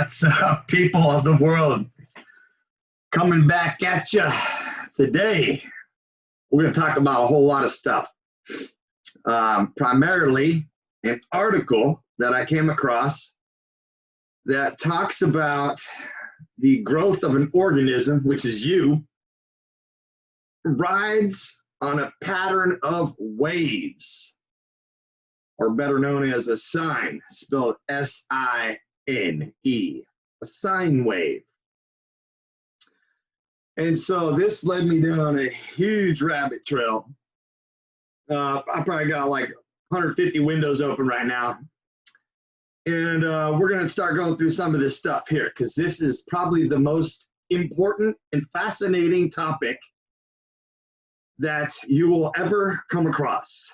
What's up, people of the world? Coming back at you today. We're going to talk about a whole lot of stuff. Primarily an article that I came across that talks about the growth of an organism, which is you, rides on a pattern of waves, or better known as a sine, spelled S-I-N-E, a sine wave. And so this led me down a huge rabbit trail. I probably got like 150 windows open right now. And we're going to start going through some of this stuff here, because this is probably the most important and fascinating topic that you will ever come across.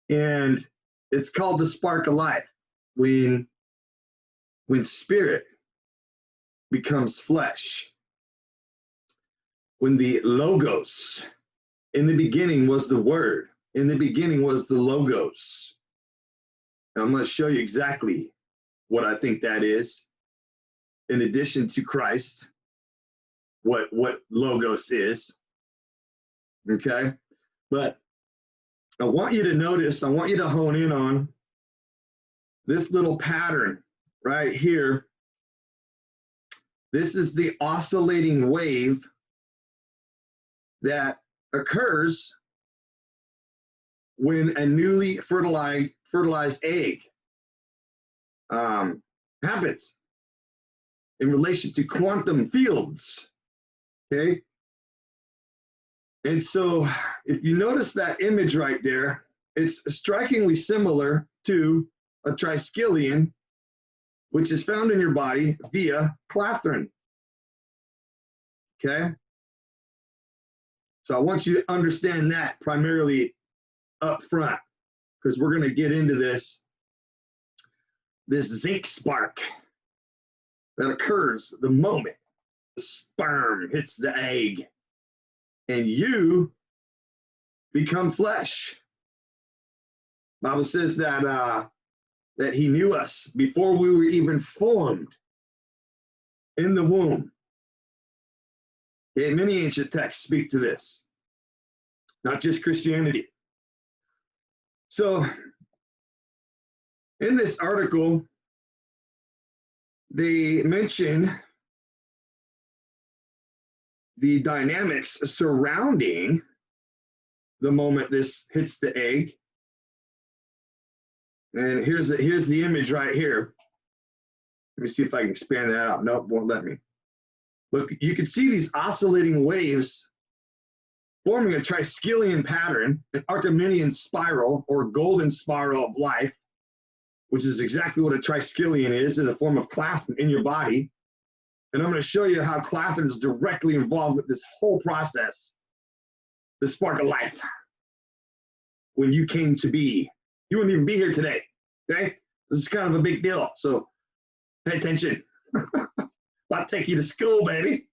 And it's called the spark of life. When spirit becomes flesh. When the logos, in the beginning was the word, in the beginning was the logos. And I'm going to show you exactly what I think that is, in addition to Christ, what logos is. Okay? But I want you to notice, I want you to hone in on this little pattern right here. This is the oscillating wave that occurs when a newly fertilized egg happens in relation to quantum fields, okay? And so if you notice that image right there, it's strikingly similar to a triskelion, which is found in your body via clathrin, okay? So I want you to understand that primarily up front, because we're going to get into this zinc spark that occurs the moment the sperm hits the egg and you become flesh. Bible says that that he knew us before we were even formed in the womb. Okay, many ancient texts speak to this, not just Christianity. So in this article, they mention the dynamics surrounding the moment this hits the egg. And here's the image right here. Let me see if I can expand that out. Nope, won't let me. Look, you can see these oscillating waves forming a triskelion pattern, an Archimedean spiral or golden spiral of life, which is exactly what a triskelion is in the form of clathrin in your body. And I'm going to show you how clathrin is directly involved with this whole process, the spark of life. When you came to be, you wouldn't even be here today, okay? This is kind of a big deal, so pay attention. I'll take you to school, baby.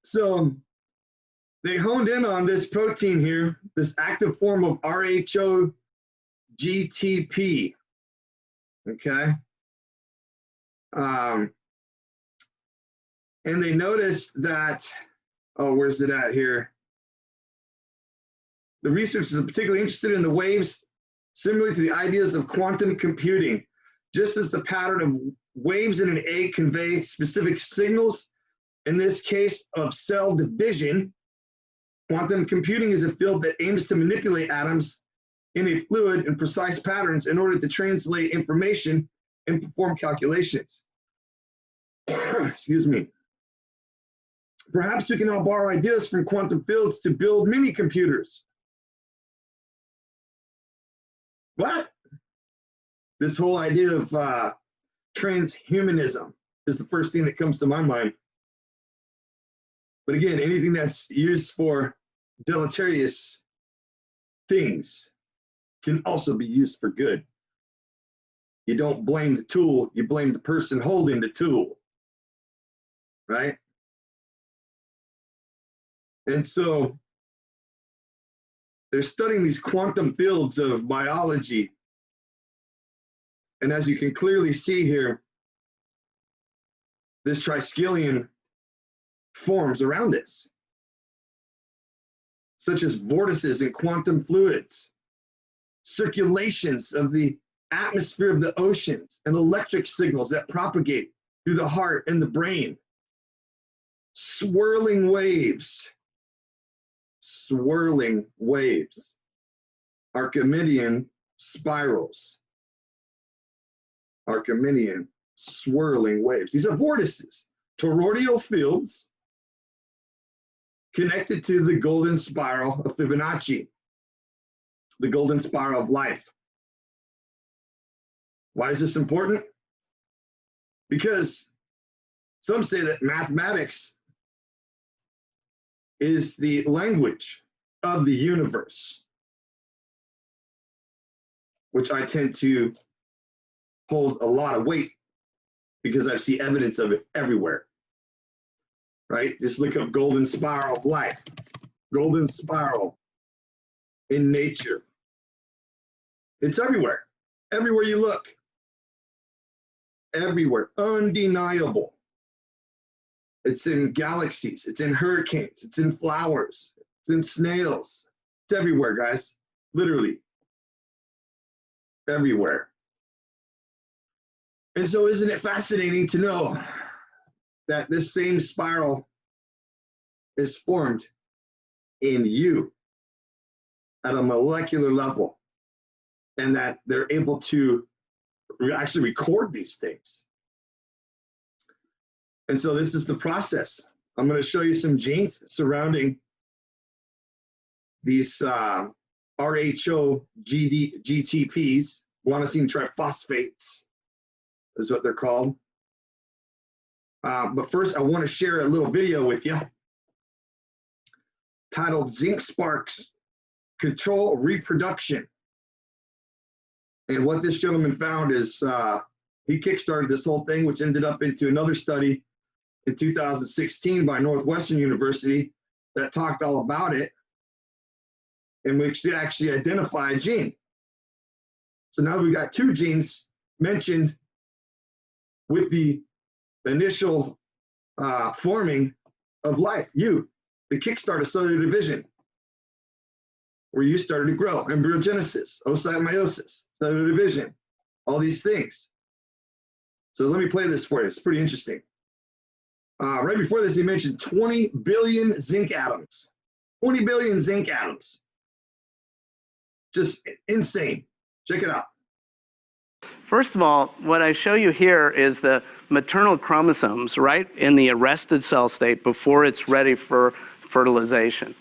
So they honed in on this protein here, this active form of RHOGTP, okay? And they noticed that, oh, where's it at here? The researchers are particularly interested in the waves similar to the ideas of quantum computing. Just as the pattern of waves in an egg convey specific signals, in this case of cell division, quantum computing is a field that aims to manipulate atoms in a fluid in precise patterns in order to translate information and perform calculations. Excuse me. Perhaps we can now borrow ideas from quantum fields to build mini computers. What? This whole idea of transhumanism is the first thing that comes to my mind. But again, anything that's used for deleterious things can also be used for good. You don't blame the tool, you blame the person holding the tool, right? And so they're studying these quantum fields of biology And as you can clearly see here, this triskelion forms around this, such as vortices in quantum fluids, circulations of the atmosphere of the oceans, and electric signals that propagate through the heart and the brain. Swirling waves, Archimedean spirals, Archimedean swirling waves. These are vortices, toroidal fields connected to the golden spiral of Fibonacci, the golden spiral of life. Why is this important? Because some say that mathematics is the language of the universe, which I tend to hold a lot of weight because I see evidence of it everywhere, right? Just look up golden spiral of life, golden spiral in nature. It's everywhere, everywhere you look, everywhere, undeniable. It's in galaxies, it's in hurricanes, it's in flowers, it's in snails. It's everywhere, guys, literally everywhere. And so isn't it fascinating to know that this same spiral is formed in you at a molecular level, and that they're able to actually record these things. And so this is the process. I'm going to show you some genes surrounding these RHO GTPs, guanosine triphosphates is what they're called. But first, I want to share a little video with you titled Zinc Sparks Control Reproduction. And what this gentleman found is he kickstarted this whole thing, which ended up into another study in 2016 by Northwestern University that talked all about it, in which they actually identify a gene. So now we've got two genes mentioned with the initial forming of life, the kickstart of cellular division, where you started to grow, embryogenesis, oocyte-meiosis, cellular division, all these things. So let me play this for you. It's pretty interesting. Right before this, he mentioned 20 billion zinc atoms. 20 billion zinc atoms. Just insane. Check it out. First of all, what I show you here is the maternal chromosomes, right, in the arrested cell state before it's ready for fertilization,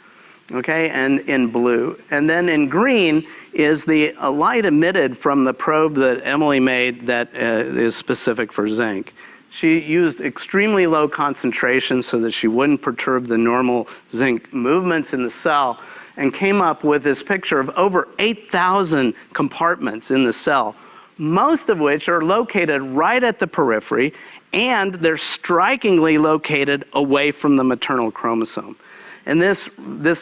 okay, and in blue. And then in green is the light emitted from the probe that Emily made that is specific for zinc. She used extremely low concentrations so that she wouldn't perturb the normal zinc movements in the cell, and came up with this picture of over 8,000 compartments in the cell, most of which are located right at the periphery, and they're strikingly located away from the maternal chromosome. And this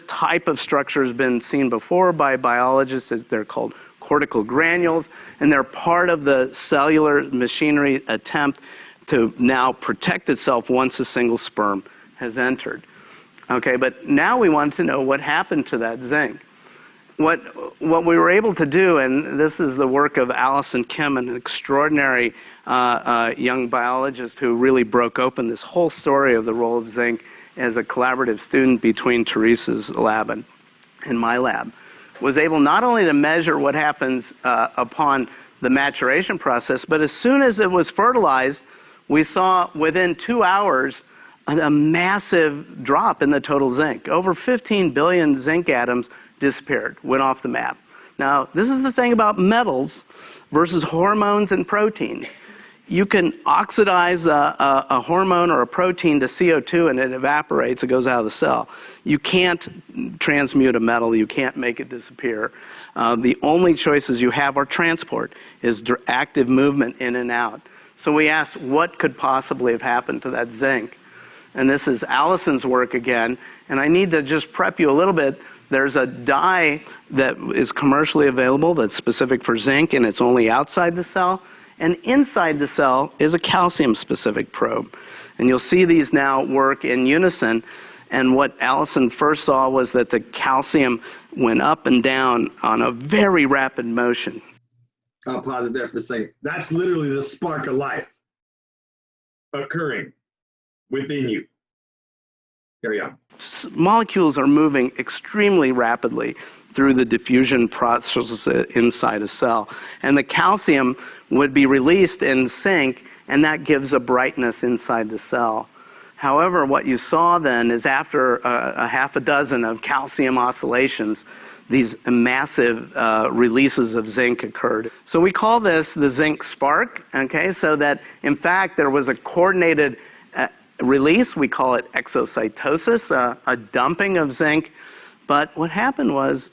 type of structure has been seen before by biologists. They're called cortical granules, and they're part of the cellular machinery attempt to now protect itself once a single sperm has entered. Okay, but now we want to know what happened to that zinc. What we were able to do, and this is the work of Allison Kim, an extraordinary young biologist who really broke open this whole story of the role of zinc as a collaborative student between Teresa's lab and my lab, was able not only to measure what happens upon the maturation process, but as soon as it was fertilized, we saw within 2 hours a massive drop in the total zinc. Over 15 billion zinc atoms disappeared, went off the map. Now, this is the thing about metals versus hormones and proteins. You can oxidize a hormone or a protein to CO2 and it evaporates, it goes out of the cell. You can't transmute a metal, you can't make it disappear. The only choices you have are transport, is active movement in and out. So we asked what could possibly have happened to that zinc. And this is Allison's work again, and I need to just prep you a little bit. There's a dye that is commercially available that's specific for zinc, and it's only outside the cell. And inside the cell is a calcium-specific probe. And you'll see these now work in unison. And what Allison first saw was that the calcium went up and down on a very rapid motion. I'll pause it there for a second. That's literally the spark of life occurring within you. Carry on. Molecules are moving extremely rapidly through the diffusion process inside a cell. And the calcium would be released in sync, and that gives a brightness inside the cell. However, what you saw then is after a half a dozen of calcium oscillations, these massive releases of zinc occurred. So we call this the zinc spark, okay? So that, in fact, there was a coordinated release. We call it exocytosis, a dumping of zinc. But what happened was...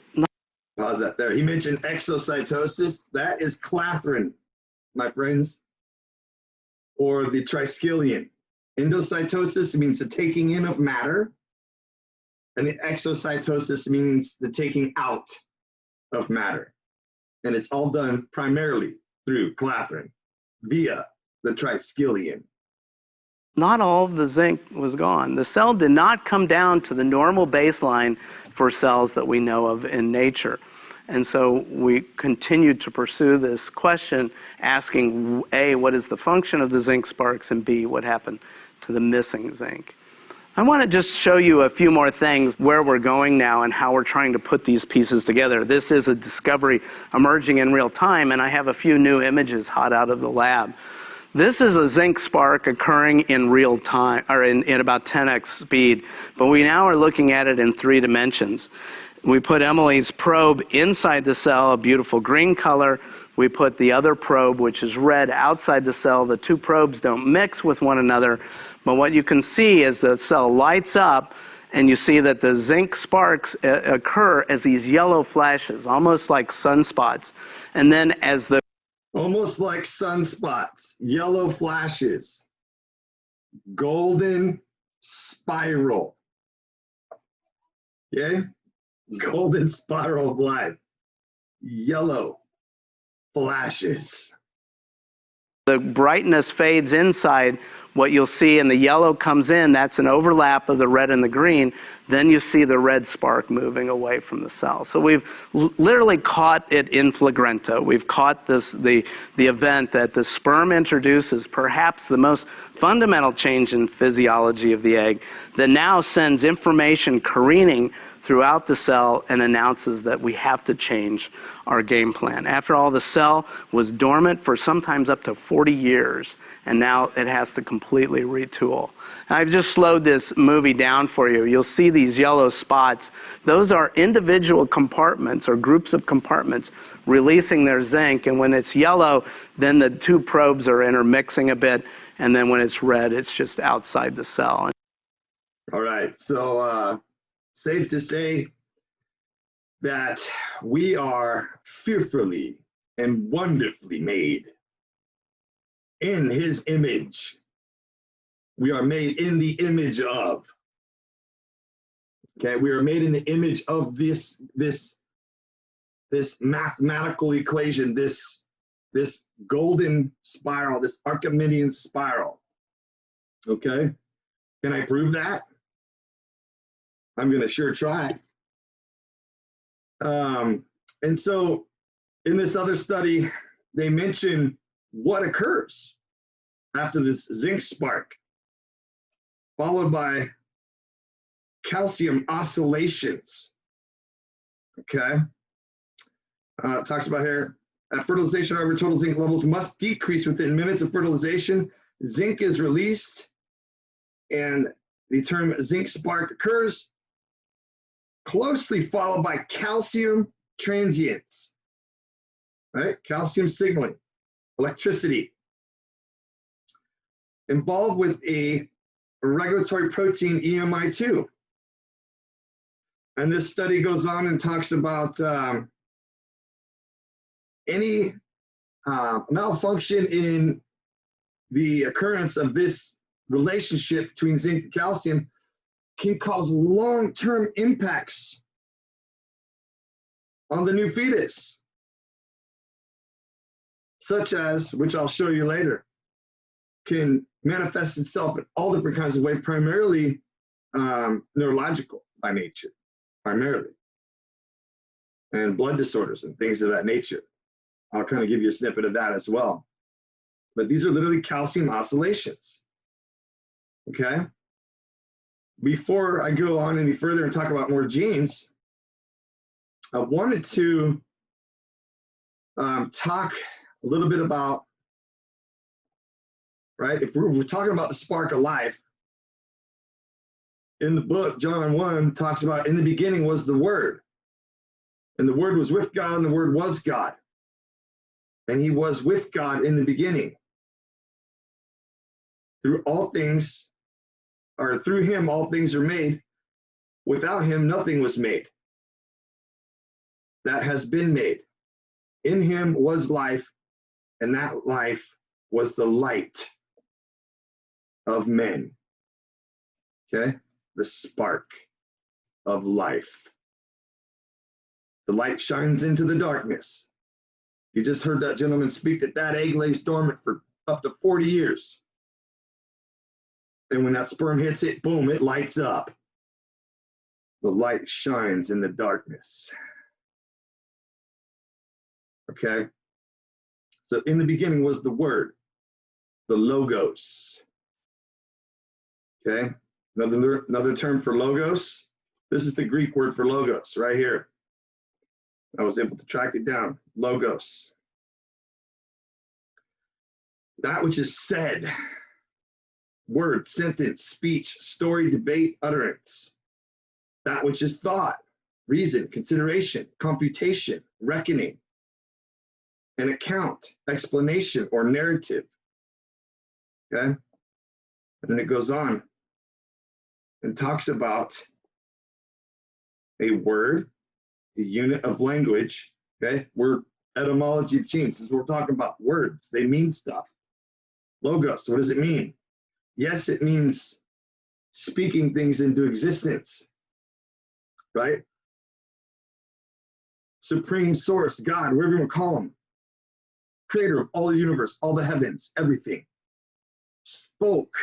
Pause that there. He mentioned exocytosis. That is clathrin, my friends, or the triskelion. Endocytosis means the taking in of matter, and the exocytosis means the taking out of matter. And it's all done primarily through clathrin via the triskelion. Not all of the zinc was gone. The cell did not come down to the normal baseline for cells that we know of in nature. And so we continued to pursue this question, asking, A, what is the function of the zinc sparks, and B, what happened to the missing zinc? I want to just show you a few more things where we're going now and how we're trying to put these pieces together. This is a discovery emerging in real time, and I have a few new images hot out of the lab. This is a zinc spark occurring in real time, or in about 10x speed, but we now are looking at it in 3 dimensions. We put Emily's probe inside the cell, a beautiful green color. We put the other probe, which is red, outside the cell. The 2 probes don't mix with one another, but what you can see is the cell lights up, and you see that the zinc sparks occur as these yellow flashes, almost like sunspots. And then as the... Almost like sunspots, yellow flashes, golden spiral. Okay? Golden spiral of life. Yellow flashes. The brightness fades inside. What you'll see, and the yellow comes in, that's an overlap of the red and the green. Then you see the red spark moving away from the cell. So we've literally caught it in flagrante. We've caught the event that the sperm introduces perhaps the most fundamental change in physiology of the egg that now sends information careening throughout the cell and announces that we have to change our game plan. After all, the cell was dormant for sometimes up to 40 years, and now it has to completely retool. I've just slowed this movie down for you. You'll see these yellow spots. Those are individual compartments or groups of compartments releasing their zinc, and when it's yellow, then the 2 probes are intermixing a bit, and then when it's red, it's just outside the cell. All right, so safe to say that we are fearfully and wonderfully made in his image. We are made in the image of. Okay, we are made in the image of this mathematical equation, this golden spiral, this Archimedean spiral. Okay, can I prove that? I'm gonna sure try. And so in this other study, they mention what occurs after this zinc spark, followed by calcium oscillations. Okay. It talks about here, at fertilization, however, total zinc levels must decrease within minutes of fertilization. Zinc is released, and the term zinc spark occurs, closely followed by calcium transients, right? Calcium signaling, electricity, involved with a regulatory protein EMI2. And this study goes on and talks about any malfunction in the occurrence of this relationship between zinc and calcium can cause long-term impacts on the new fetus. such as, which I'll show you later, can manifest itself in all different kinds of ways, primarily neurological by nature, primarily, and blood disorders and things of that nature. I'll kind of give you a snippet of that as well. But these are literally calcium oscillations, okay? Before I go on any further and talk about more genes, I wanted to talk a little bit about, right, if we're talking about the spark of life, in the book, John 1 talks about in the beginning was the Word, and the Word was with God, and the Word was God, and he was with God in the beginning. Through all things, or through him, all things are made. Without him, nothing was made that has been made. In him was life, and that life was the light of men. Okay? The spark of life. The light shines into the darkness. You just heard that gentleman speak that egg lays dormant for up to 40 years. And when that sperm hits it, boom, it lights up. The light shines in the darkness. Okay? So in the beginning was the Word, the Logos. Okay? Another term for Logos. This is the Greek word for Logos right here. I was able to track it down. Logos. That which is said. Word, sentence, speech, story, debate, utterance. That which is thought, reason, consideration, computation, reckoning, an account, explanation, or narrative. Okay? And then it goes on and talks about a word, a unit of language. Okay? We're etymology of genes. This is what we're talking about. Words, they mean stuff. Logos, what does it mean? Yes, it means speaking things into existence, right? Supreme source, God, whatever you want to call him. Creator of all the universe, all the heavens, everything. Spoke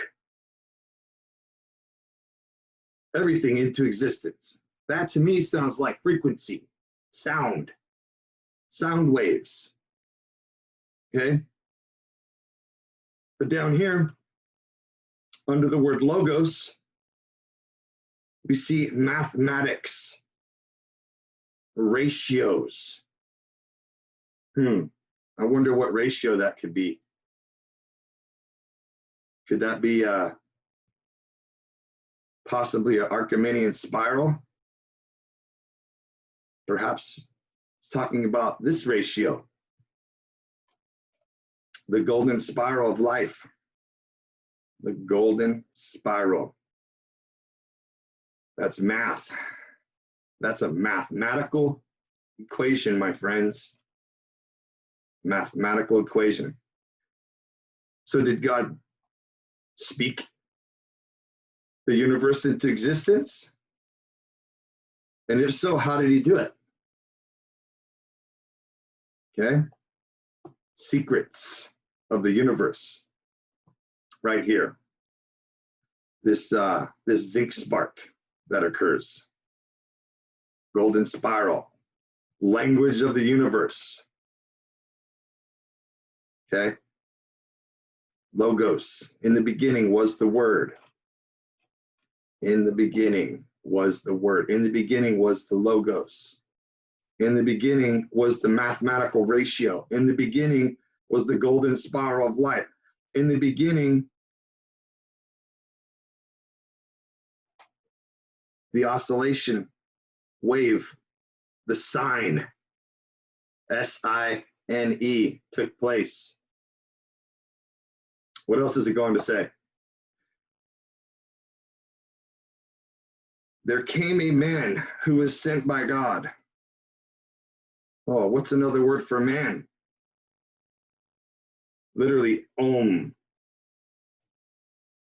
everything into existence. That to me sounds like frequency, sound waves, okay? But down here, under the word logos, we see mathematics, ratios. I wonder what ratio that could be. Could that be possibly an Archimedean spiral? Perhaps it's talking about this ratio, the golden spiral of life. The golden spiral. That's math. That's a mathematical equation, my friends. Mathematical equation. So did God speak the universe into existence? And if so, how did he do it? Okay. Secrets of the universe. Right here, this zinc spark that occurs, golden spiral, language of the universe, okay? Logos, in the beginning was the Word. In the beginning was the Word. In the beginning was the Logos. In the beginning was the mathematical ratio. In the beginning was the golden spiral of light. In the beginning, the oscillation wave, the sine, S-I-N-E, took place. What else is it going to say? There came a man who was sent by God. Oh, what's another word for man? Literally, Om.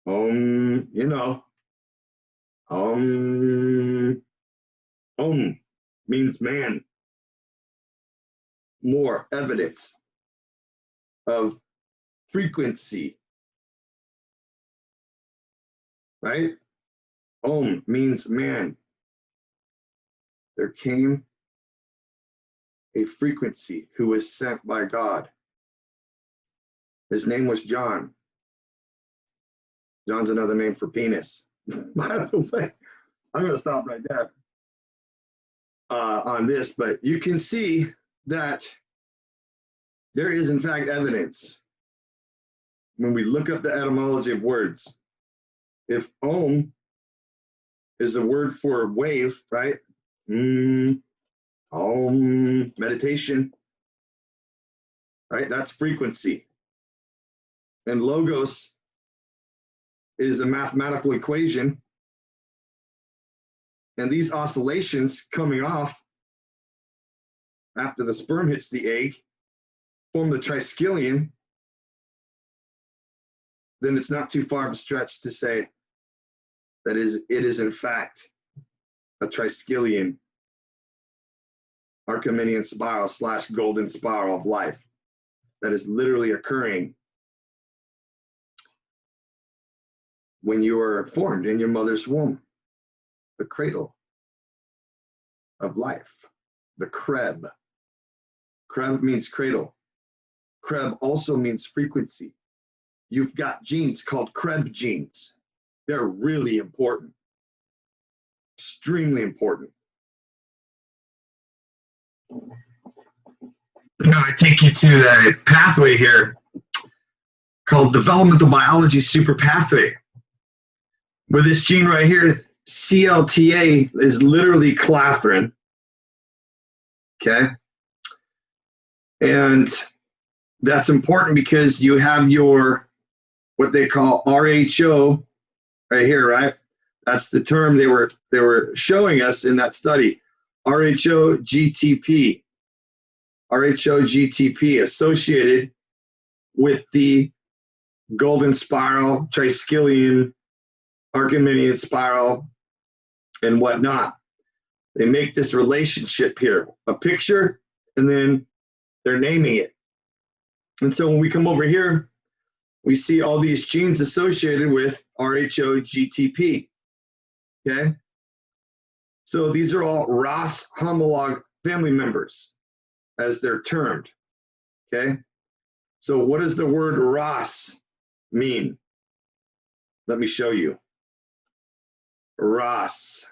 Om, you know. Om means man. More evidence. of frequency, right? Om means man. There came a frequency who was sent by God. His name was John. John's another name for penis. By the way, I'm going to stop right there on this, but you can see that there is, in fact, evidence when we look up the etymology of words. If Om is a word for wave, right? Om, meditation, right? That's frequency. And logos is a mathematical equation. And these oscillations coming off after the sperm hits the egg form the triskelion, then it's not too far of a stretch to say that it is in fact a triskelion Archimedean spiral / golden spiral of life that is literally occurring when you are formed in your mother's womb, the cradle of life, the Kreb. Kreb means cradle. Kreb also means frequency. You've got genes called Kreb genes. They're really important, extremely important. Now I take you to the pathway here called developmental biology super pathway, where this gene right here, CLTA, is literally clathrin. Okay. And that's important because you have your, what they call RHO right here, right? That's the term they were showing us in that study. RHO GTP. RHO GTP associated with the golden spiral, triskelion, Archimedean spiral, and whatnot. They make this relationship here, a picture, and then they're naming it. And so when we come over here, we see all these genes associated with RHO GTP. Okay? So these are all Ross homolog family members, as they're termed. Okay? So what does the word Ross mean? Let me show you. Ross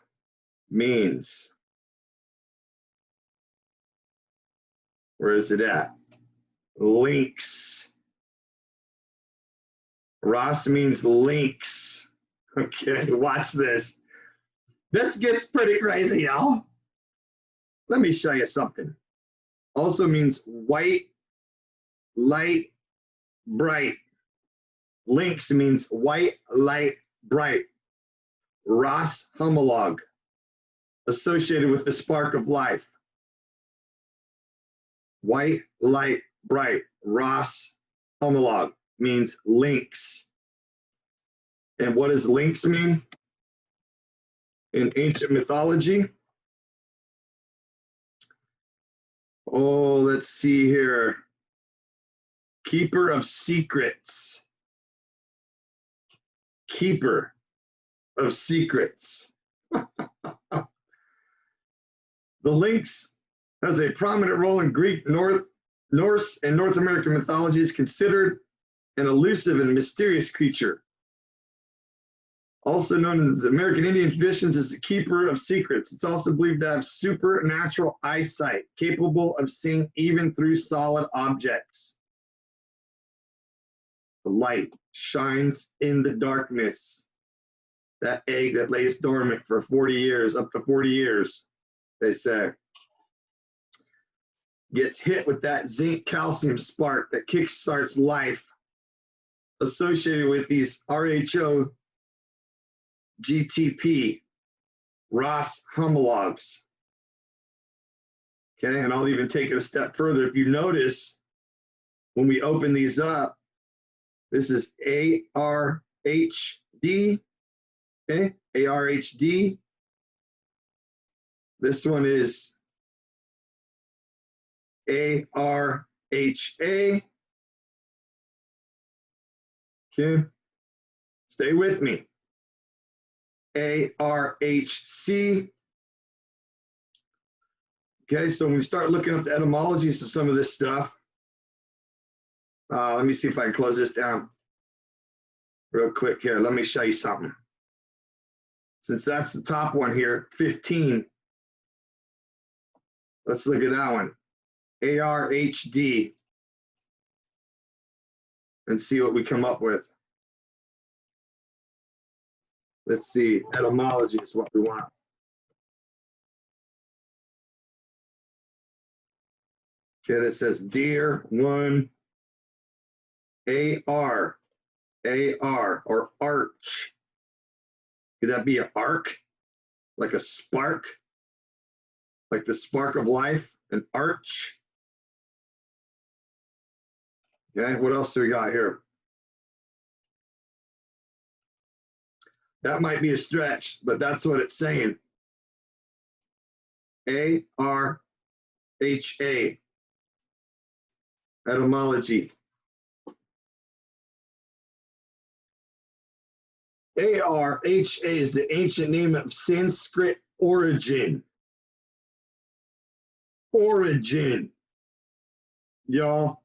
means, where is it at? Lynx. Ross means lynx. Okay, watch this. This gets pretty crazy, y'all. Let me show you something. Also means white, light, bright. Lynx means white, light, bright. Ross homolog, associated with the spark of life. White, light, bright. Ross homolog means lynx. And what does lynx mean in ancient mythology? Oh, let's see here. Keeper of secrets. Keeper of secrets. The lynx has a prominent role in Greek, Norse, and North American mythologies, considered an elusive and mysterious creature. Also known in the American Indian traditions as the keeper of secrets. It's also believed to have supernatural eyesight, capable of seeing even through solid objects. The light shines in the darkness. That egg that lays dormant for 40 years, up to 40 years, they say, gets hit with that zinc calcium spark that kickstarts life, associated with these RHO GTP, Ross homologs. Okay, and I'll even take it a step further. If you notice, when we open these up, this is ARHD, okay, ARHD. This one is ARHA, Okay, stay with me. ARHC. Okay, so when we start looking up the etymologies of some of this stuff, let me see if I can close this down real quick here. Let me show you something. Since that's the top one here, 15, let's look at that one. ARHD, and see what we come up with. Let's see, etymology is what we want. Okay, that says deer, one, AR, or arch. Could that be an arc? Like a spark? Like the spark of life? An arch? Okay, what else do we got here? That might be a stretch, but that's what it's saying. ARHA, etymology. ARHA is the ancient name of Sanskrit origin. Origin, y'all.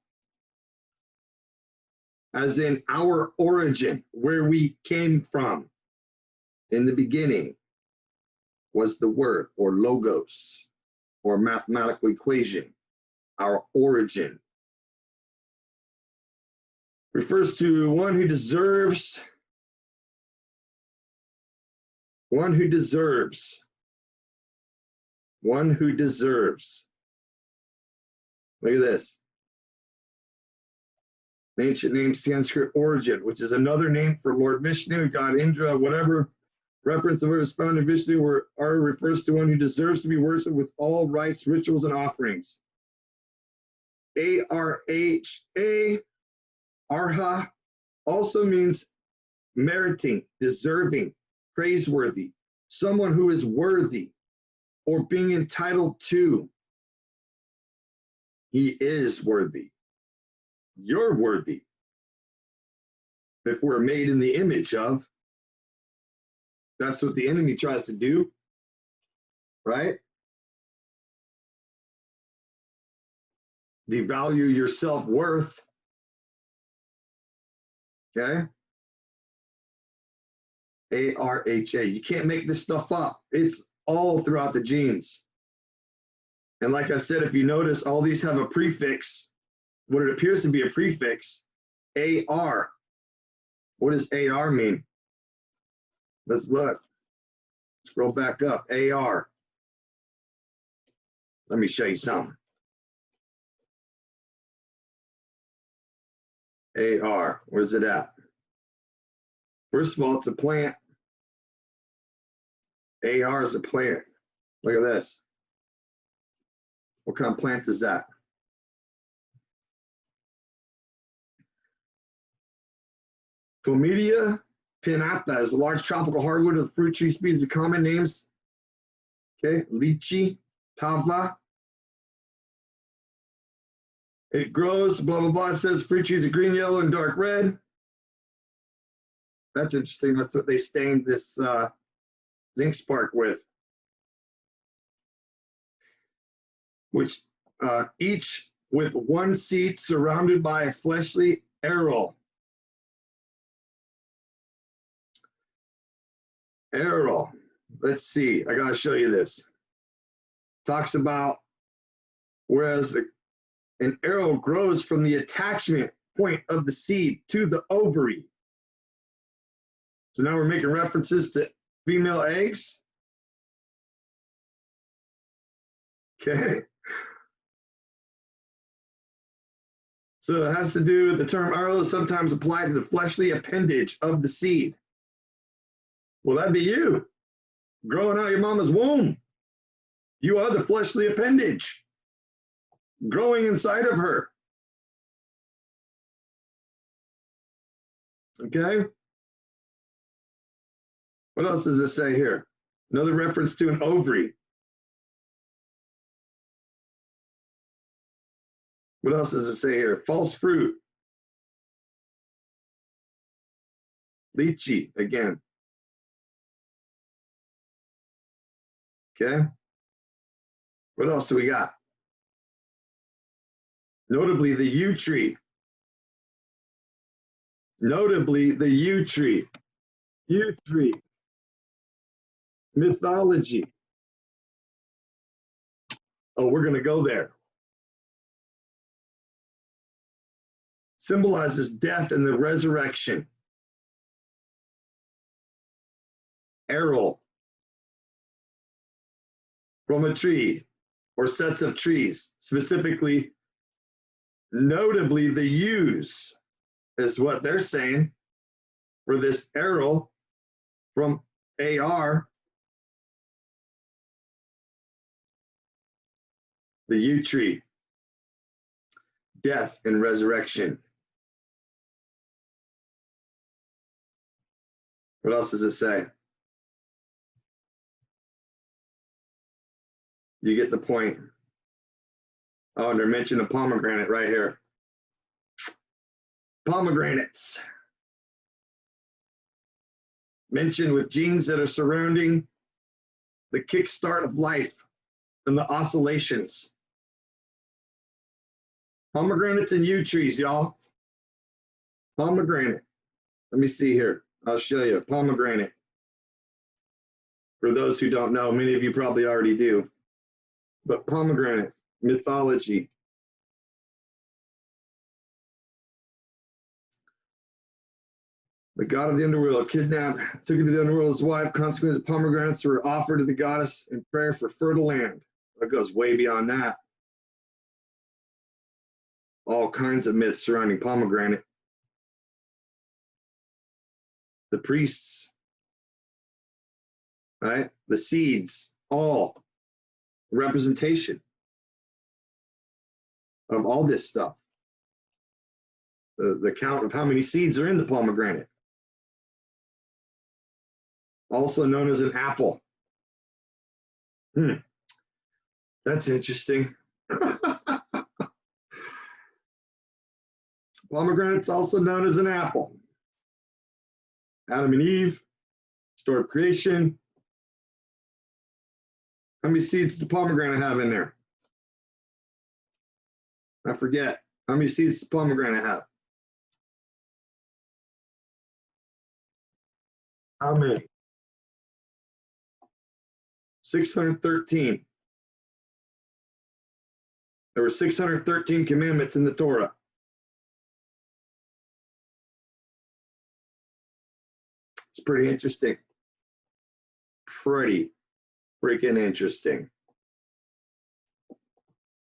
As in our origin, where we came from. In the beginning was the word, or logos, or mathematical equation. Our origin refers to one who deserves. One who deserves. One who deserves. Look at this. Ancient name Sanskrit origin, which is another name for Lord Vishnu, God Indra, whatever reference of it is found in Vishnu, where R refers to one who deserves to be worshipped with all rites, rituals, and offerings. ARHA, Arha, also means meriting, deserving, praiseworthy, someone who is worthy, or being entitled to. He is worthy. You're worthy. If we're made in the image of, that's what the enemy tries to do, right? Devalue your self-worth, okay? ARHA, you can't make this stuff up. It's all throughout the genes. And like I said, if you notice, all these have a prefix, what it appears to be a prefix, AR. What does AR mean? Let's look. Scroll back up, AR. Let me show you something. AR, where's it at? First of all, it's a plant. AR is a plant. Look at this. What kind of plant is that? Comedia pinnata is a large tropical hardwood of the fruit tree species of common names. Okay, lychee, tavla. It grows, blah, blah, blah. It says fruit trees are green, yellow, and dark red. That's interesting. That's what they stained this zinc spark with. Which each with one seed surrounded by a fleshly arrow. Arrow. Let's see. I gotta show you this. Talks about whereas an arrow grows from the attachment point of the seed to the ovary. So now we're making references to female eggs. Okay. So it has to do with the term arrow is sometimes applied to the fleshly appendage of the seed. Well, that'd be you growing out your mama's womb. You are the fleshly appendage growing inside of her. Okay. What else does this say here? Another reference to an ovary. What else does it say here? False fruit. lychee again. Okay. What else do we got? Notably the yew tree. Notably the yew tree. Yew tree. Mythology. Oh, we're going to go there. Symbolizes death and the resurrection. Arrow. From a tree or sets of trees, specifically, notably the yews is what they're saying for this arrow from AR, the yew tree, death and resurrection. What else does it say? You get the point. Oh, and they're mentioning a pomegranate right here. Pomegranates. Mentioned with genes that are surrounding the kickstart of life and the oscillations. Pomegranates and yew trees, y'all. Pomegranate. Let me see here. I'll show you. Pomegranate. For those who don't know, many of you probably already do. But pomegranate, mythology. The god of the underworld kidnapped, took him to the underworld as wife. Consequently, pomegranates were offered to the goddess in prayer for fertile land. That goes way beyond that. All kinds of myths surrounding pomegranate. The priests, right? The seeds, all representation of all this stuff. The count of how many seeds are in the pomegranate. Also known as an apple. That's interesting. Pomegranate's also known as an apple. Adam and Eve, story of creation. How many seeds does the pomegranate have in there? I forget. How many seeds does the pomegranate have? How many? 613. There were 613 commandments in the Torah. It's pretty interesting. Pretty freaking interesting.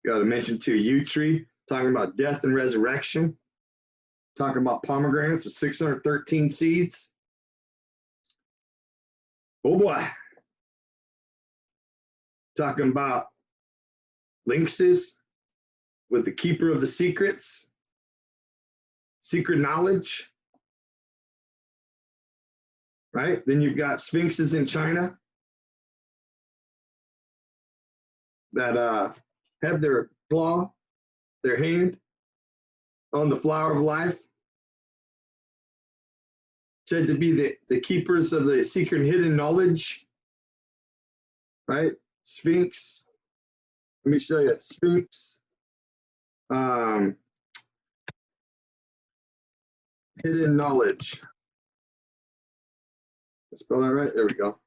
Got to mention too, yew tree, talking about death and resurrection. Talking about pomegranates with 613 seeds. Oh boy. Talking about lynxes with the keeper of the secrets, secret knowledge, right? Then you've got sphinxes in China that have their claw, their hand on the flower of life, said to be the keepers of the secret hidden knowledge, right? Sphinx. Let me show you. Sphinx. Hidden knowledge. Spell that right? There we go.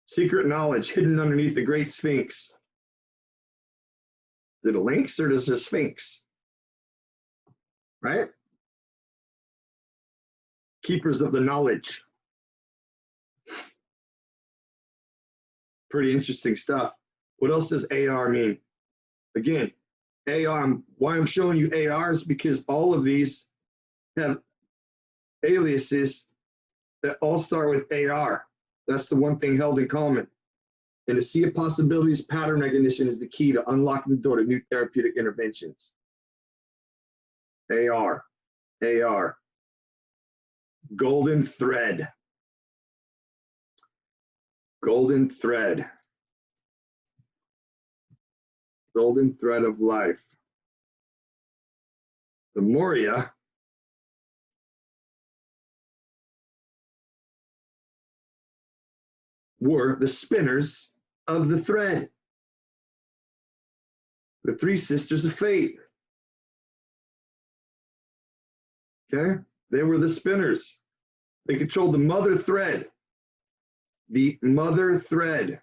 Secret knowledge hidden underneath the great sphinx. Is it a lynx or is it a sphinx? Right? Keepers of the knowledge. Pretty interesting stuff. What else does AR mean? Again, AR, why I'm showing you AR is because all of these have aliases that all start with AR. That's the one thing held in common. And to see a possibilities pattern recognition is the key to unlocking the door to new therapeutic interventions. AR, AR. Golden thread. Golden thread. Golden thread of life. The Moria were the spinners of the thread. The three sisters of fate. Okay? They were the spinners. They controlled the mother thread. The mother thread.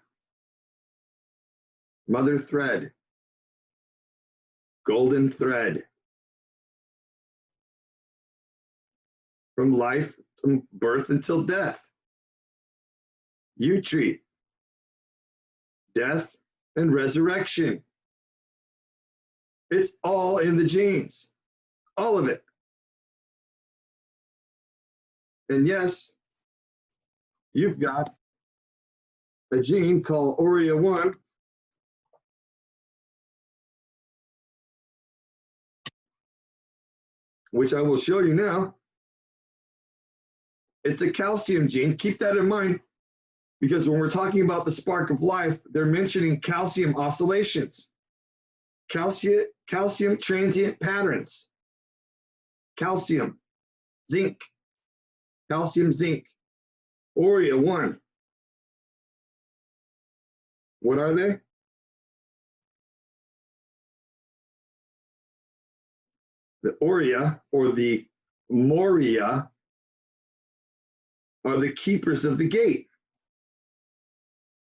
Mother thread. Golden thread. From life, from birth until death. You treat death and resurrection. It's all in the genes. All of it. And yes, you've got a gene called ORIA1 which I will show you now. It's a calcium gene. Keep that in mind, because when we're talking about the spark of life, they're mentioning calcium oscillations, calcium transient patterns, calcium, zinc, ORIA1. What are they? The ORIA or the Moria are the keepers of the gate.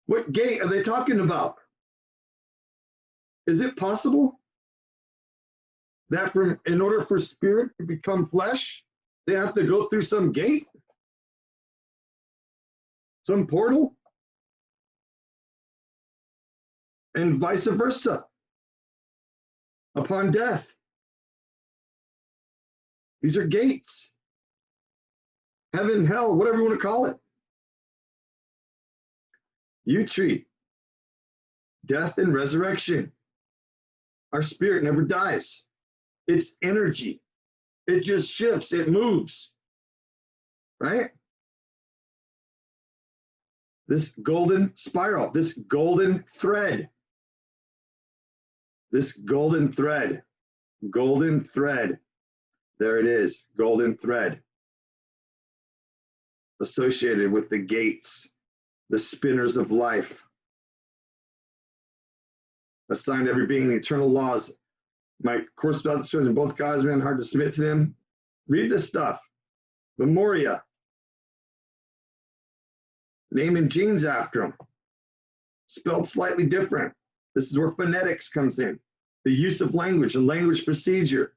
What gate are they talking about? Is it possible that in order for spirit to become flesh, they have to go through some gate? Some portal? And vice versa. Upon death. These are gates. Heaven, hell, whatever you want to call it. You treat death and resurrection. Our spirit never dies. It's energy. It just shifts, it moves. Right? This golden spiral, this golden thread. This golden thread. Golden thread. There it is, golden thread. Associated with the gates, the spinners of life. Assigned to every being the eternal laws. My course about the children, both guys, man, hard to submit to them. Read this stuff. Memoria. Naming genes after them. Spelled slightly different. This is where phonetics comes in. The use of language and language procedure.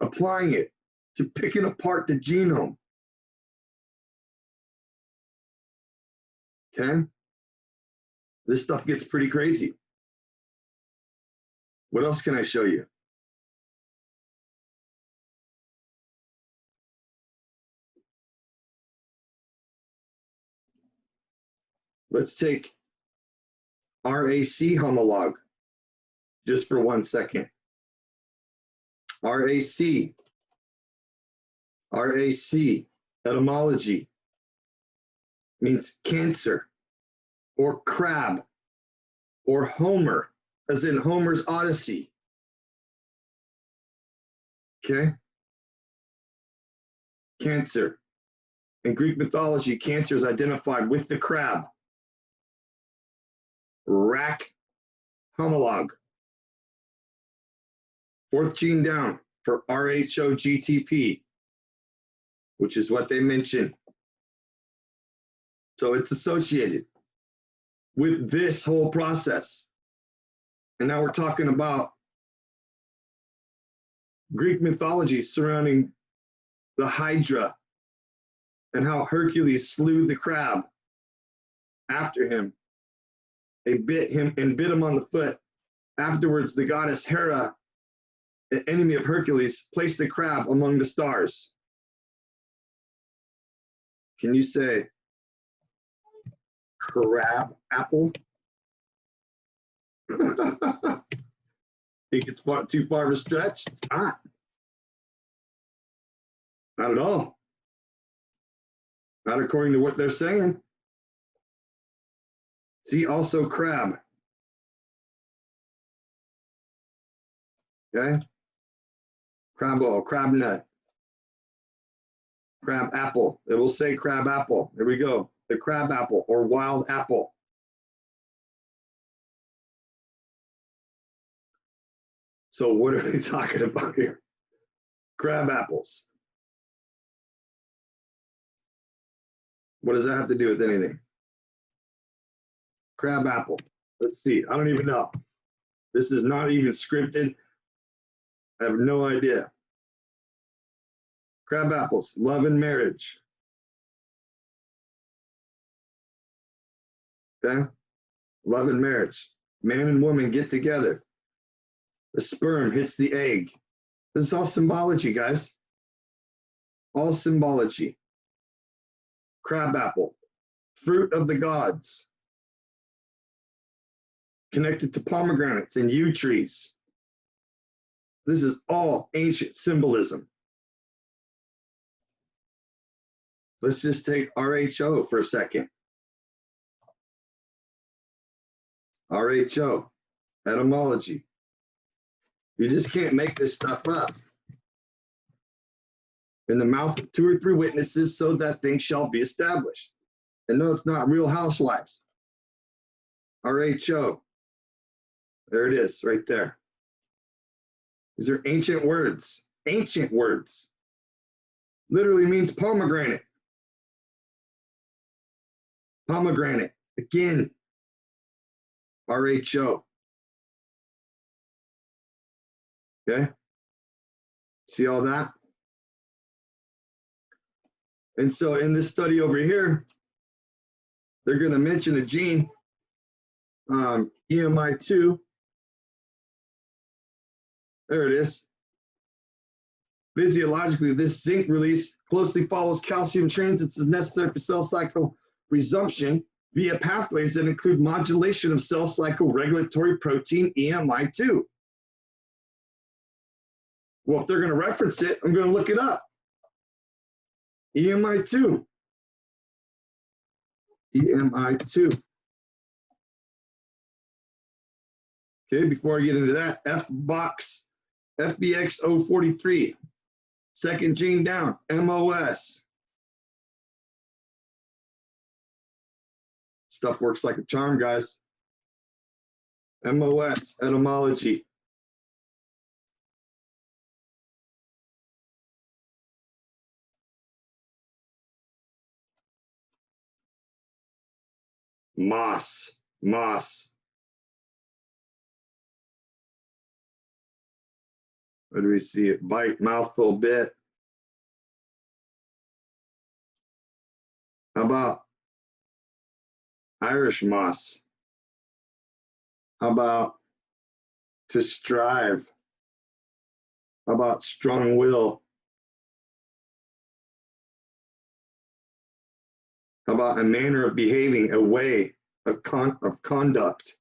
Applying it to picking apart the genome. Okay? This stuff gets pretty crazy. What else can I show you? Let's take RAC homolog just for 1 second. RAC, etymology, means cancer, or crab, or Homer, as in Homer's Odyssey. Okay? Cancer. In Greek mythology, cancer is identified with the crab. RAC homolog. Fourth gene down for RHOGTP, which is what they mention. So it's associated with this whole process. And now we're talking about Greek mythology surrounding the Hydra and how Hercules slew the crab after him. They bit him and bit him on the foot. Afterwards, the goddess Hera, an enemy of Hercules, placed the crab among the stars. Can you say crab apple? Think it's too far of a stretch? It's not. Not at all. Not according to what they're saying. See also crab. Okay? Crab oil, crab nut, crab apple. It will say crab apple. There we go. the crab apple or wild apple. So what are we talking about here? Crab apples. What does that have to do with anything? Crab apple. Let's see. I don't even know. This is not even scripted. I have no idea. Crab apples, love and marriage. Okay? Love and marriage. Man and woman get together. The sperm hits the egg. This is all symbology, guys. All symbology. Crab apple, fruit of the gods. Connected to pomegranates and yew trees. This is all ancient symbolism. Let's just take RHO for a second. RHO, etymology. You just can't make this stuff up. In the mouth of 2 or 3 witnesses, so that things shall be established. And no, it's not Real Housewives. RHO. There it is, right there. These are ancient words. Ancient words. Literally means pomegranate. Pomegranate. Again. RHO. Okay? See all that? And so in this study over here, they're going to mention a gene, EMI2. There it is. Physiologically, this zinc release closely follows calcium transits as necessary for cell cycle resumption via pathways that include modulation of cell cycle regulatory protein EMI2. Well, if they're going to reference it, I'm going to look it up. EMI2. EMI2. Okay, before I get into that, FBX043. Second gene down, MOS. Stuff works like a charm, guys. MOS, etymology. Moss. What do we see? It bite, mouthful, bit. How about Irish moss? How about to strive? How about strong will? How about a manner of behaving, a way of conduct?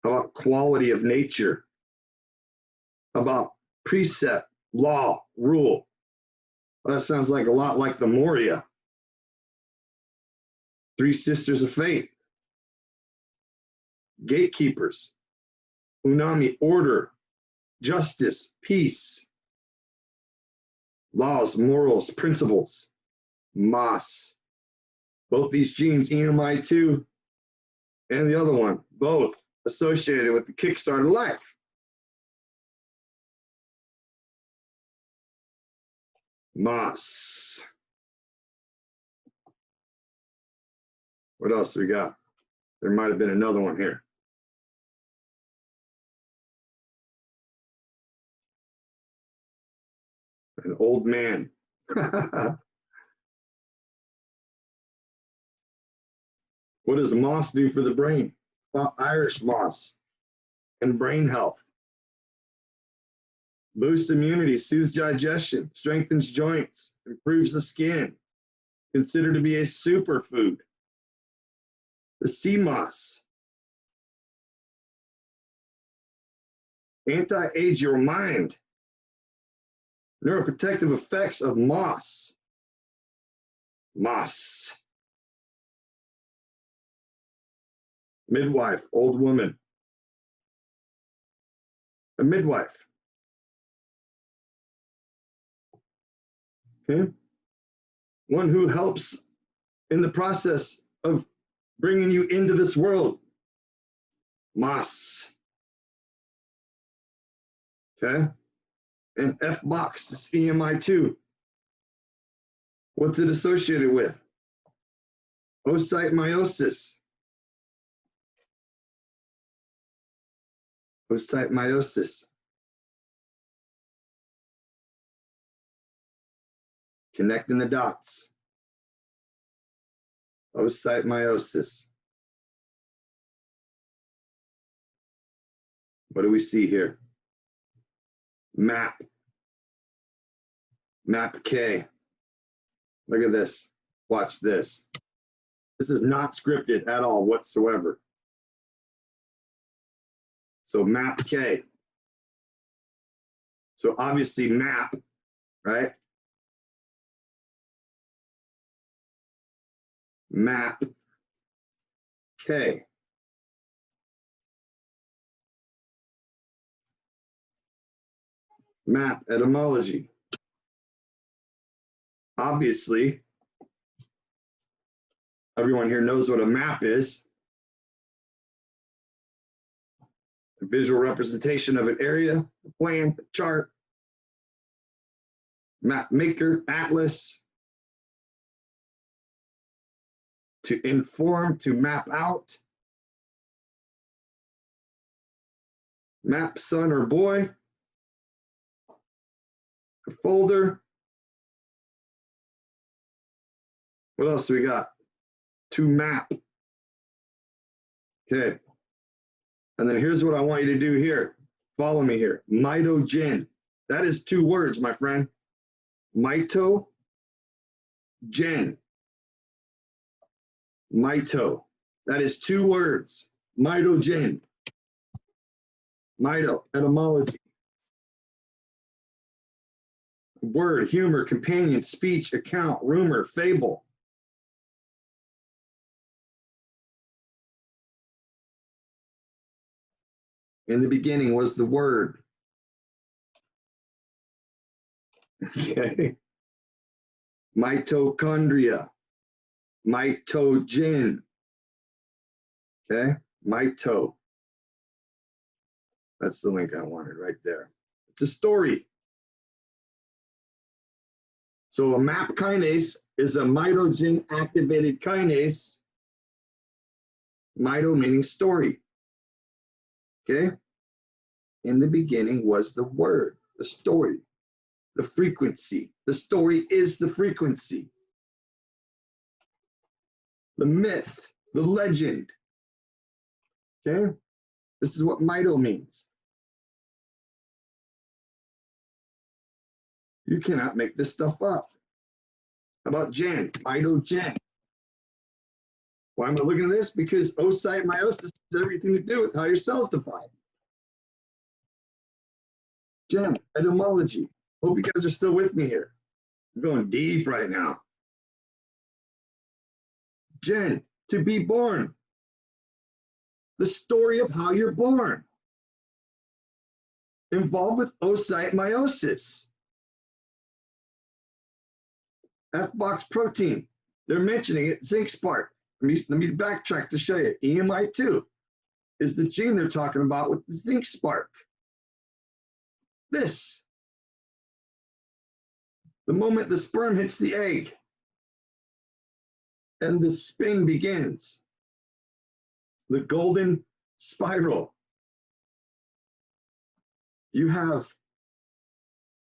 How about quality of nature? How about precept, law, rule? Well, that sounds like a lot like the Moria. 3 sisters of fate. Gatekeepers. Unami, order, justice, peace. Laws, morals, principles. Mas. Both these genes, EMI2 and the other one, both associated with the kickstart of life. Mas. What else we got? There might have been another one here. An old man. What does moss do for the brain? Well, Irish moss and brain health. Boosts immunity, soothes digestion, strengthens joints, improves the skin. Considered to be a superfood. The sea moss. Anti-age your mind. Neuroprotective effects of moss. Moss. Midwife, old woman. A midwife. Okay. one who helps in the process of bringing you into this world. Mas. Okay? And F box, it's EMI2. What's it associated with? Oocyte meiosis. Oocyte meiosis. Connecting the dots. Oocyte meiosis. What do we see here? Map. Map K. Look at this. Watch this. This is not scripted at all whatsoever. So map K. So obviously map, right? Map K. Map etymology. Obviously, everyone here knows what a map is. A visual representation of an area, a plan, a chart, map maker, atlas. To inform, to map out. Map son or boy. A folder. What else do we got? To map. Okay. And then here's what I want you to do here. Follow me here. Mitogen. That is 2 words, my friend. Mitogen. Mito. That is 2 words. Mitogen. Mito. Etymology. Word, humor, companion, speech, account, rumor, fable. In the beginning was the word. Okay. Mitochondria. Mitogen. Okay. Mito. That's the link I wanted right there. It's a story. So a MAP kinase is a mitogen activated kinase. Mito meaning story. Okay? In the beginning was the word, the story, the frequency. The story is the frequency. The myth, the legend. Okay? This is what mito means. You cannot make this stuff up. How about gen? Mitogen. Why am I looking at this? Because oocyte meiosis has everything to do with how your cells divide. Gen, etymology. Hope you guys are still with me here. I'm going deep right now. Gen, to be born. The story of how you're born. Involved with oocyte meiosis. F-box protein. They're mentioning it, zinc spark. Let me backtrack to show you. EMI2 is the gene they're talking about with the zinc spark. This. The moment the sperm hits the egg and the spin begins. The golden spiral. You have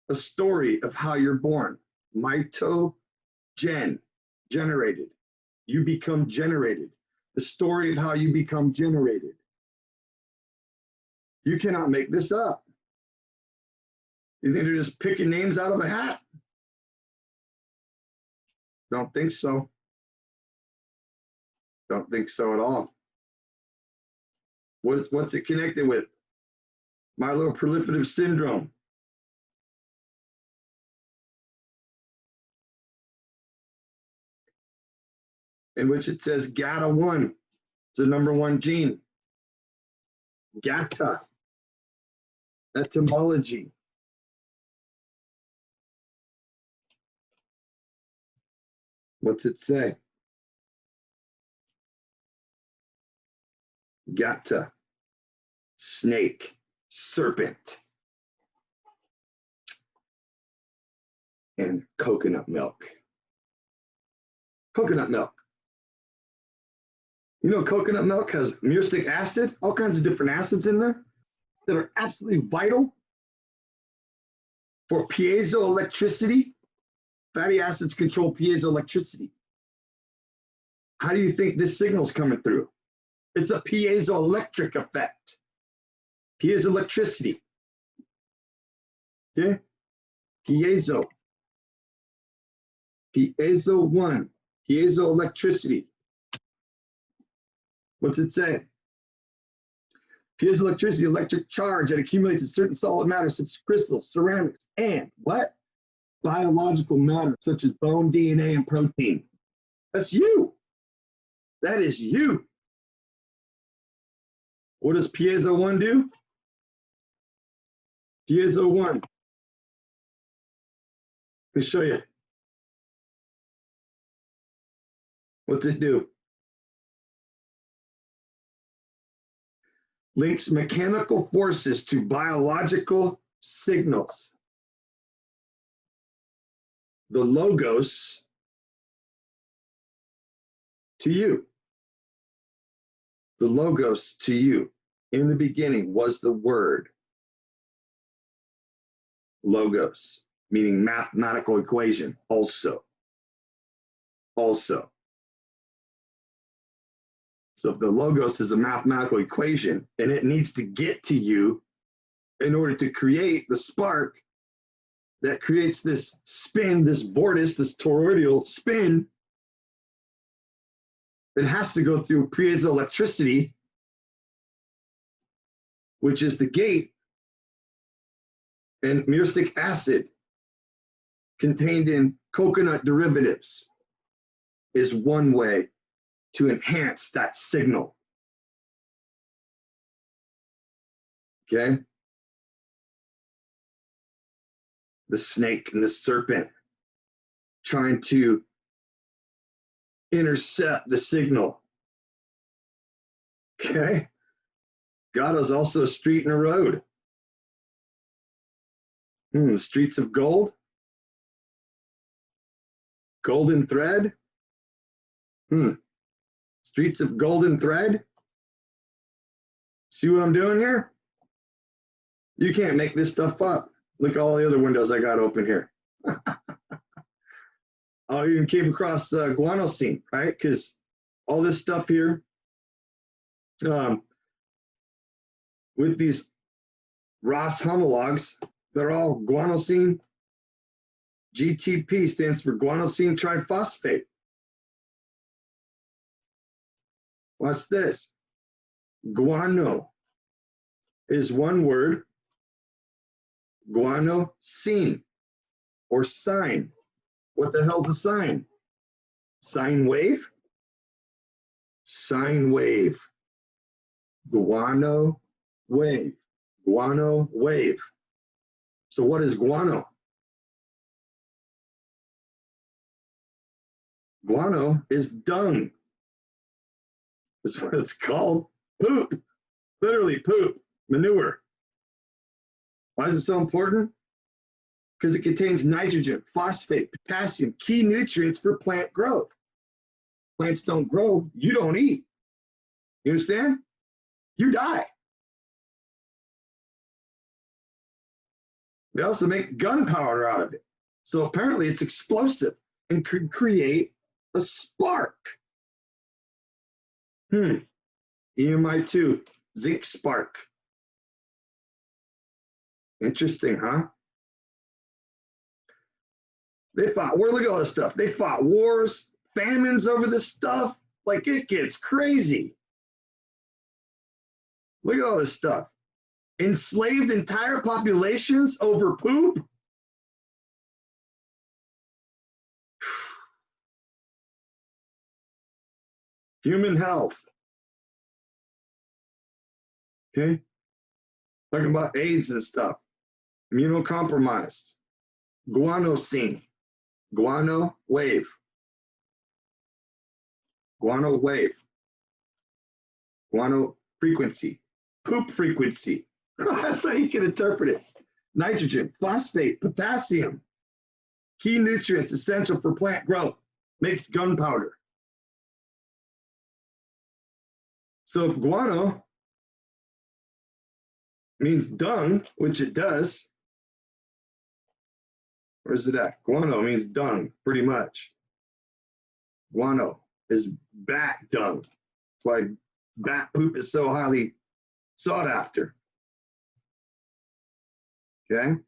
a story of how you're born. Mitogen, generated. You become generated. The story of how you become generated. You cannot make this up. You think they're just picking names out of a hat? Don't think so. Don't think so at all. What's it connected with? Myeloproliferative syndrome. In which it says GATA1. It's the #1 gene. GATA. Etymology. What's it say? Gata, snake, serpent, and coconut milk. Coconut milk. You know, coconut milk has muriatic acid, all kinds of different acids in there that are absolutely vital for piezoelectricity. Fatty acids control piezoelectricity. How do you think this signal's coming through? It's a piezoelectric effect. Piezoelectricity. Okay? Piezo. Piezo 1. Piezoelectricity. What's it say? Piezoelectricity, electric charge that accumulates in certain solid matter such as crystals, ceramics, and what? Biological matter such as bone, DNA, and protein. That's you. That is you. What does piezo 1 do? Piezo 1. Let me show you. What's it do? Links mechanical forces to biological signals. The logos to you. The logos to you. In the beginning was the word. Logos, meaning mathematical equation, also. Also. So if the logos is a mathematical equation and it needs to get to you in order to create the spark that creates this spin, this vortice, this toroidal spin, it has to go through piezoelectricity, which is the gate, and muriatic acid contained in coconut derivatives is one way to enhance that signal. Okay? The snake and the serpent trying to intercept the signal. Okay? God is also a street and a road. Streets of gold. Golden thread. Streets of golden thread. See what I'm doing here? You can't make this stuff up. Look at all the other windows I got open here. Oh, you even came across guanosine, right? Because all this stuff here, with these ROS homologs, they're all guanosine. GTP stands for guanosine triphosphate. Watch this. Guano is one word. Guanosine or sine. What the hell's a sine? Sine wave? Sine wave. Guano wave. Guano wave. So what is guano? Guano is dung. That's what it's called. Poop. Literally poop. Manure. Why is it so important? Because it contains nitrogen, phosphate, potassium, key nutrients for plant growth. Plants don't grow, you don't eat. You understand? You die. They also make gunpowder out of it. So apparently it's explosive and could create a spark. EMI2, zinc spark. Interesting, huh? They fought, look at all this stuff. They fought wars, famines over this stuff. Like, it gets crazy. Look at all this stuff. Enslaved entire populations over poop. Human health. Okay? Talking about AIDS and stuff. Immunocompromised. Guanosine. Guano wave. Guano wave. Guano frequency. Poop frequency. That's how you can interpret it. Nitrogen, phosphate, potassium. Key nutrients essential for plant growth. Makes gunpowder. So if guano means dung, which it does, where's it at? Guano means dung, pretty much. Guano is bat dung. That's why bat poop is so highly sought after. Okay.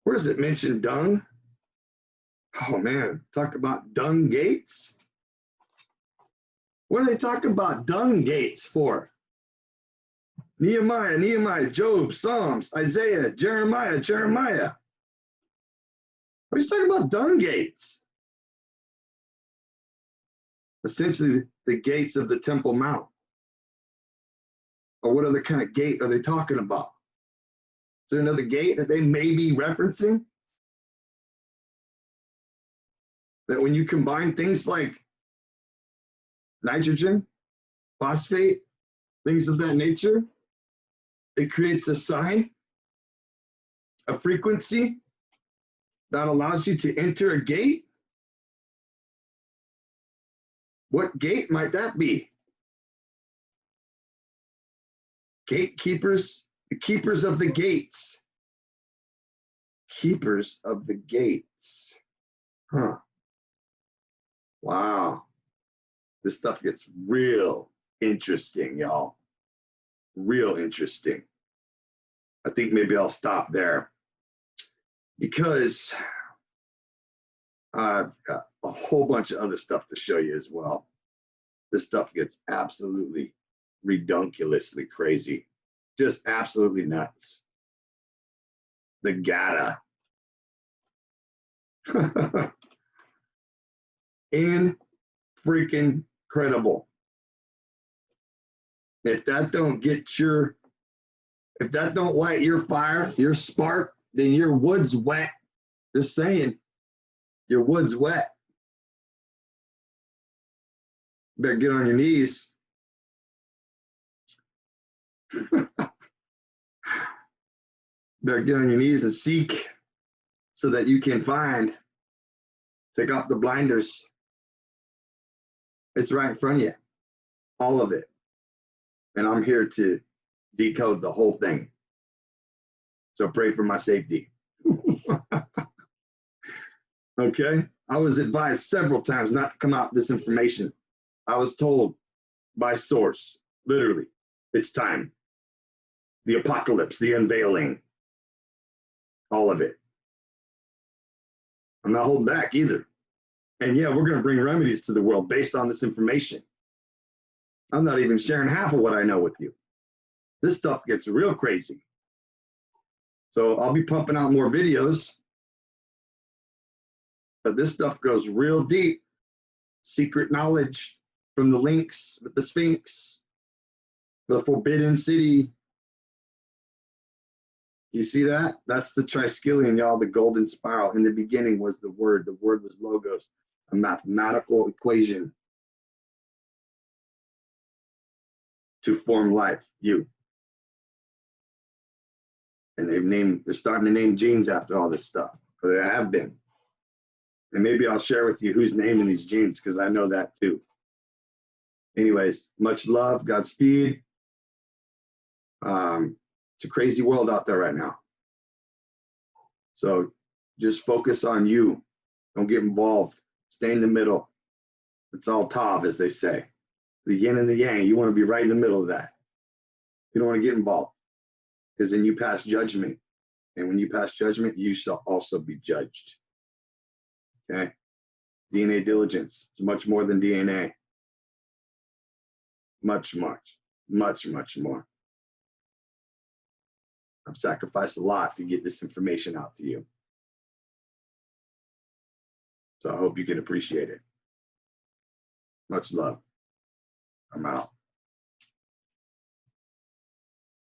Where does it mention dung? Oh man, talk about dung gates. What are they talking about dung gates for? Nehemiah, Job, Psalms, Isaiah, Jeremiah. What are you talking about dung gates? Essentially, the gates of the Temple Mount. Or what other kind of gate are they talking about? Is there another gate that they may be referencing? That when you combine things like nitrogen, phosphate, things of that nature, it creates a sign, a frequency that allows you to enter a gate? What gate might that be? Gatekeepers, the keepers of the gates. Keepers of the gates. Huh. Wow. This stuff gets real interesting, y'all. Real interesting. I think maybe I'll stop there because I've got a whole bunch of other stuff to show you as well. This stuff gets absolutely redunculously crazy. Just absolutely nuts. The GATA. In freaking credible. If that don't light your fire, your spark, then your wood's wet. Just saying, your wood's wet. Better get on your knees. Better get on your knees and seek so that you can find. Take off the blinders. It's right in front of you, all of it. And I'm here to decode the whole thing. So pray for my safety. Okay? I was advised several times not to come out with this information. I was told by source, literally, it's time. The apocalypse, the unveiling, all of it. I'm not holding back either. And yeah, we're going to bring remedies to the world based on this information. I'm not even sharing half of what I know with you. This stuff gets real crazy. So I'll be pumping out more videos. But this stuff goes real deep. Secret knowledge from the Lynx with the Sphinx, the Forbidden City. You see that? That's the triskelion, y'all, the golden spiral. In the beginning was the word. The word was logos, a mathematical equation to form life, you. And they're starting to name genes after all this stuff. Or they have been. And maybe I'll share with you who's naming these genes, because I know that too. Anyways, much love, Godspeed. It's a crazy world out there right now. So just focus on you. Don't get involved. Stay in the middle. It's all Tav, as they say. The yin and the yang. You want to be right in the middle of that. You don't want to get involved, because then you pass judgment. And when you pass judgment, you shall also be judged. Okay? DNA diligence. It's much more than DNA. Much more. I've sacrificed a lot to get this information out to you. So I hope you can appreciate it. Much love. I'm out.